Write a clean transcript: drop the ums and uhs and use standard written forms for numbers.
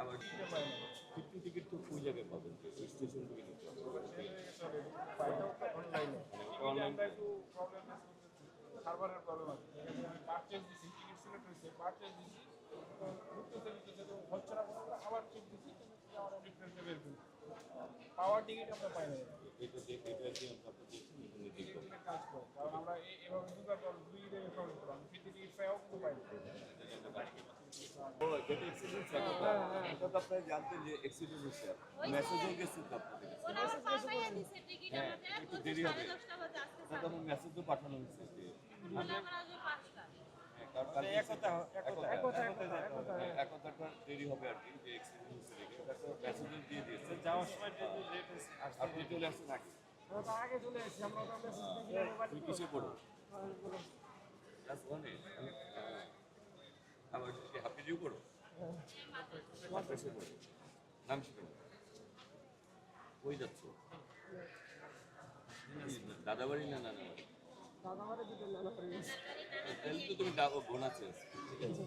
আবার fifty ticket তো ওই জায়গায় পাবেন, ওই স্টেশন থেকে নিতে হবে। অনলাইন সার্ভারের প্রবলেম আছে। আমি পারচেজ দিছি, টিকিট সিলেক্ট হয়েছে, পারচেজ দিছি, ঢুকতেছে তো হচ্ছে না, আবার চেক দিছি, আমার ডিফারেন্সে বের করি পাওয়ার টিকিট আমরা পাই না। এটা কি আপনার দেখুন এখানে দেখবেন কাজ করে, কারণ আমরা এভাবে দুবার দুই জায়গায় প্রবলেম করলাম, ফিফটি টিকিট পাইও কিন্তু পাই না। ও যেটা এক্সিডেন্ট এটা তো আপনি জানতেন যে এক্সিডেন্ট হচ্ছে, মেসেজও গেছে তো আপনাদের কাছে। ওরা আবার পাঠাইয়া দিছে টিকিট হ্যাঁ, আমাদের একটু বলছে দেরি হবে। 10:30 বাজে আসতে তাহলে আমার মেসেজও পাঠানো হয়েছে যে বলে আমরা আজ 5টা। হ্যাঁ, কারণ কালকে একতাটা দেরি হবে আর কি, যে এক্সিডেন্ট হচ্ছে দেখে ওটা তো মেসেজও দিয়ে দিয়েছে যাওয়ার সময় আপনি চলে আসছেন আগে। আমরা তো আগে চলে এসেছি, আমরা তো মেসেজ দেখি মোবাইল তুই কিসে পড়ো? ক্লাস ওয়ানে। আবার কি হাফি ডিউ করো? মাদ্রাসে পড়ো। নাম শিখে নাও। কই যাচ্ছ? দাদা বাড়ি না নানা বাড়ি? দাদা আমারে দিতে না তাহলে তো তুমি বোন আছে। ঠিক আছে